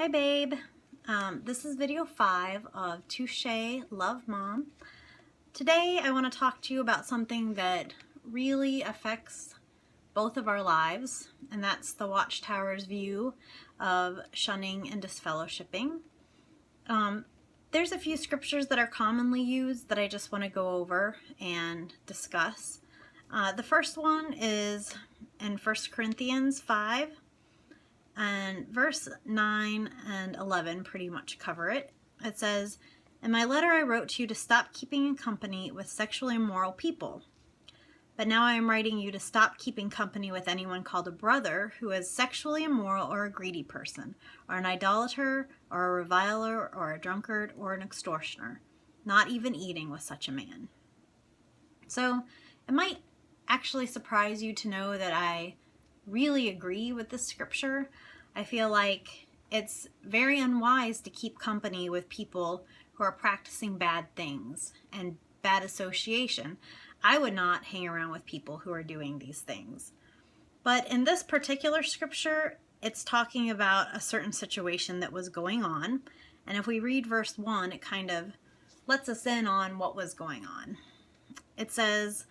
Hi babe, this is video 5 of To Shay, Love Mom. Today I want to talk to you about something that really affects both of our lives, and that's the Watchtower's view of shunning and disfellowshipping. There's a few scriptures that are commonly used that I just want to go over and discuss. The first one is in 1 Corinthians 5. And verse 9 and 11 pretty much cover it. It says, "In my letter I wrote to you to stop keeping in company with sexually immoral people. But now I am writing you to stop keeping company with anyone called a brother who is sexually immoral or a greedy person, or an idolater, or a reviler, or a drunkard, or an extortioner, not even eating with such a man." So it might actually surprise you to know that I really agree with this scripture. I feel like it's very unwise to keep company with people who are practicing bad things and bad association. I would not hang around with people who are doing these things. But in this particular scripture, it's talking about a certain situation that was going on. And if we read verse 1, it kind of lets us in on what was going on. It says,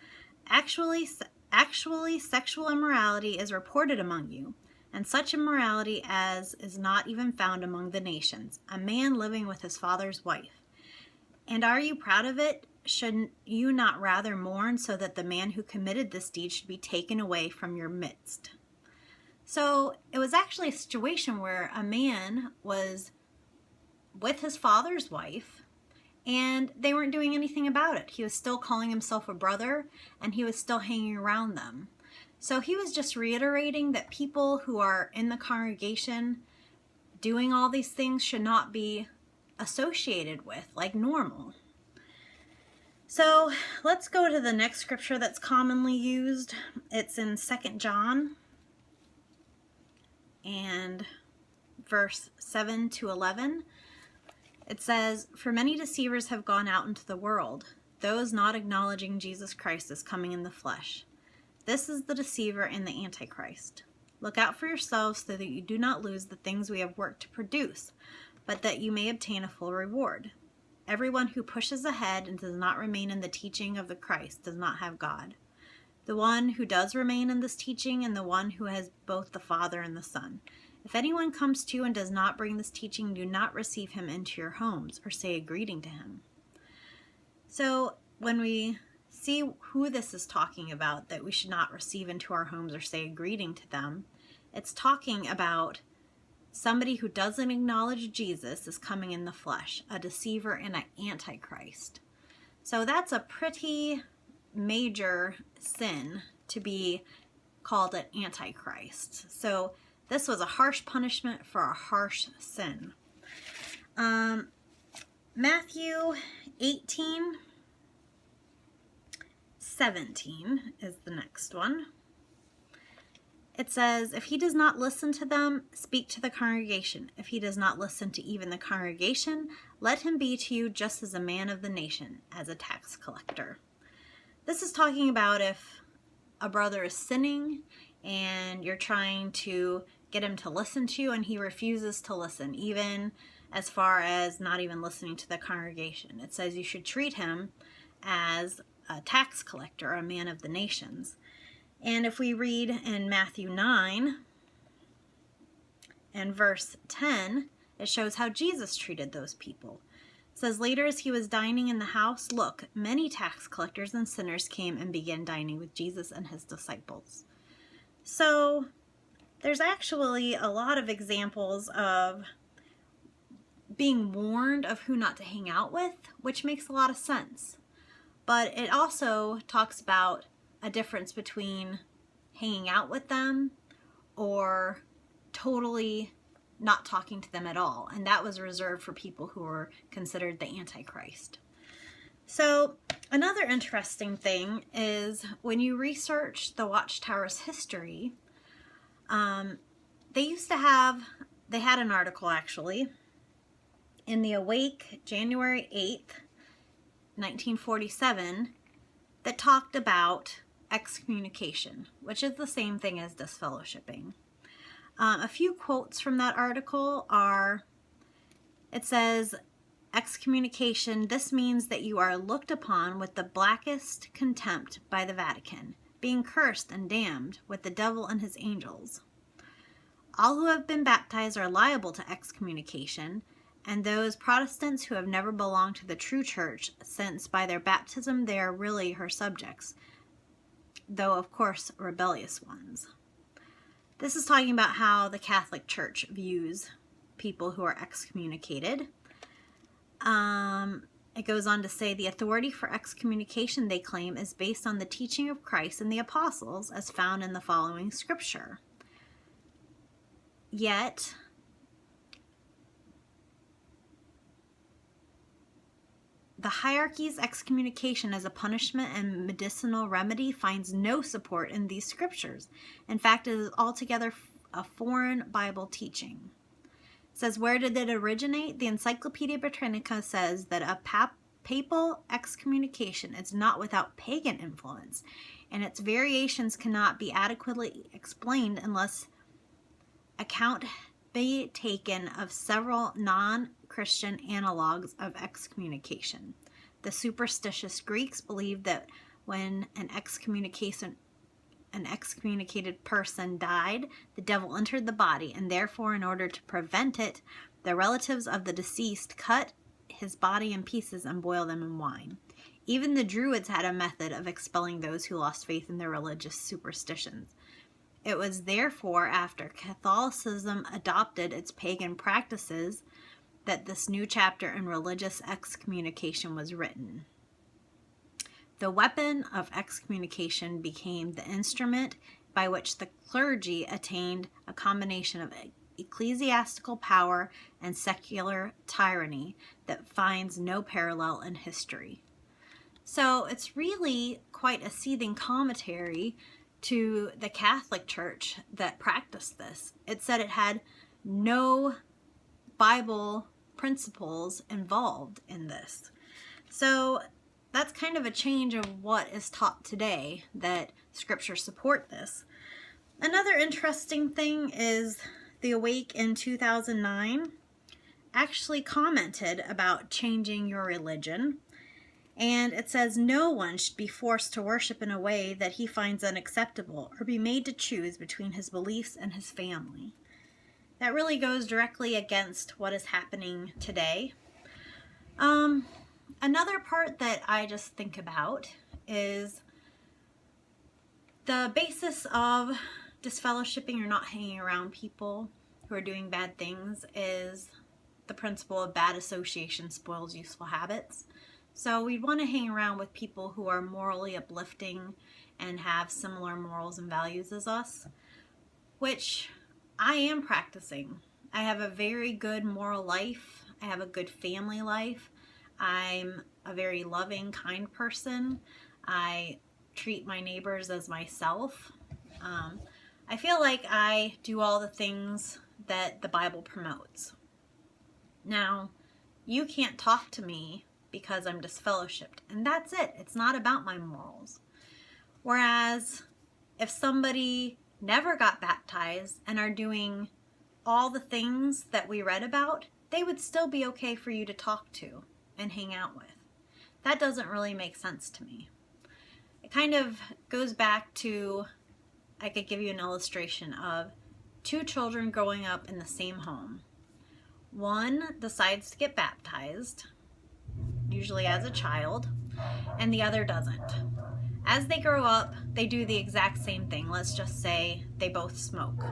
Actually, sexual immorality is reported among you, and such immorality as is not even found among the nations, a man living with his father's wife. And are you proud of it? Should you not rather mourn so that the man who committed this deed should be taken away from your midst? So it was actually a situation where a man was with his father's wife, and they weren't doing anything about it. He was still calling himself a brother, and he was still hanging around them. So he was just reiterating that people who are in the congregation doing all these things should not be associated with like normal. So let's go to the next scripture that's commonly used. It's in 2 John and verse 7 to 11. It says, "For many deceivers have gone out into the world, those not acknowledging Jesus Christ as coming in the flesh. This is the deceiver and the Antichrist. Look out for yourselves so that you do not lose the things we have worked to produce, but that you may obtain a full reward. Everyone who pushes ahead and does not remain in the teaching of the Christ does not have God. The one who does remain in this teaching and the one who has both the Father and the Son. If anyone comes to you and does not bring this teaching, do not receive him into your homes or say a greeting to him." So when we see who this is talking about, that we should not receive into our homes or say a greeting to them, it's talking about somebody who doesn't acknowledge Jesus as coming in the flesh, a deceiver and an antichrist. So that's a pretty major sin to be called an antichrist. So this was a harsh punishment for a harsh sin. Matthew 18:17 is the next one. It says, "If he does not listen to them, speak to the congregation. If he does not listen to even the congregation, let him be to you just as a man of the nation, as a tax collector." This is talking about if a brother is sinning and you're trying to get him to listen to you and he refuses to listen, even as far as not even listening to the congregation. It says you should treat him as a tax collector, a man of the nations. And if we read in Matthew 9 and verse 10, it shows how Jesus treated those people. It says, "Later as he was dining in the house, look, many tax collectors and sinners came and began dining with Jesus and his disciples." So there's actually a lot of examples of being warned of who not to hang out with, which makes a lot of sense. But it also talks about a difference between hanging out with them or totally not talking to them at all. And that was reserved for people who were considered the Antichrist. So another interesting thing is when you research the Watchtower's history, they had an article actually in the Awake, January 8th, 1947, that talked about excommunication, which is the same thing as disfellowshipping. A few quotes from that article are, it says, excommunication, this means that you are looked upon with the blackest contempt by the Vatican, being cursed and damned with the devil and his angels. All who have been baptized are liable to excommunication, and those Protestants who have never belonged to the true church, since by their baptism they are really her subjects, though of course rebellious ones. This is talking about how the Catholic Church views people who are excommunicated. It goes on to say the authority for excommunication, they claim, is based on the teaching of Christ and the apostles as found in the following scripture. Yet, the hierarchy's excommunication as a punishment and medicinal remedy finds no support in these scriptures. In fact, it is altogether a foreign Bible teaching. It says, where did it originate? The Encyclopedia Britannica says that a papal excommunication is not without pagan influence, and its variations cannot be adequately explained unless account be taken of several non-Christian analogues of excommunication. The superstitious Greeks believed that when an excommunicated person died, the devil entered the body, and therefore, in order to prevent it, the relatives of the deceased cut his body in pieces and boil them in wine. Even the Druids had a method of expelling those who lost faith in their religious superstitions. It was therefore after Catholicism adopted its pagan practices that this new chapter in religious excommunication was written. The weapon of excommunication became the instrument by which the clergy attained a combination of ecclesiastical power and secular tyranny that finds no parallel in history. So it's really quite a seething commentary to the Catholic Church that practiced this. It said it had no Bible principles involved in this. So that's kind of a change of what is taught today, that scriptures support this. Another interesting thing is the Awake in 2009 actually commented about changing your religion. And it says, no one should be forced to worship in a way that he finds unacceptable or be made to choose between his beliefs and his family. That really goes directly against what is happening today. Another part that I just think about is the basis of disfellowshipping or not hanging around people who are doing bad things is the principle of bad association spoils useful habits. So we'd want to hang around with people who are morally uplifting and have similar morals and values as us, which I am practicing. I have a very good moral life. I have a good family life. I'm a very loving, kind person. I treat my neighbors as myself. I feel like I do all the things that the Bible promotes. Now, you can't talk to me because I'm disfellowshipped, and that's it. It's not about my morals. Whereas if somebody never got baptized and are doing all the things that we read about, they would still be okay for you to talk to and hang out with. That doesn't really make sense to me. It kind of goes back to, I could give you an illustration of two children growing up in the same home. One decides to get baptized, usually as a child, and the other doesn't. As they grow up, they do the exact same thing. Let's just say they both smoke.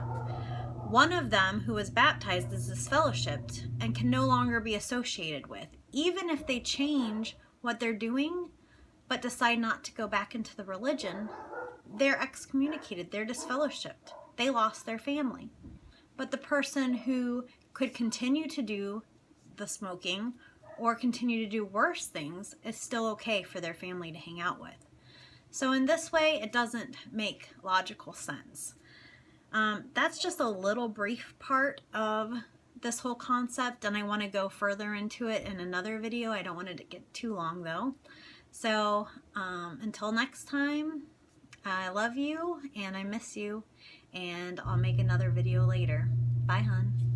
One of them, who was baptized, is disfellowshipped and can no longer be associated with. Even if they change what they're doing, but decide not to go back into the religion, they're excommunicated, they're disfellowshipped. They lost their family. But the person who could continue to do the smoking or continue to do worse things is still okay for their family to hang out with. So in this way, it doesn't make logical sense. That's just a little brief part of this whole concept, and I want to go further into it in another video. I don't want it to get too long though. So until next time, I love you and I miss you, and I'll make another video later. Bye, hon.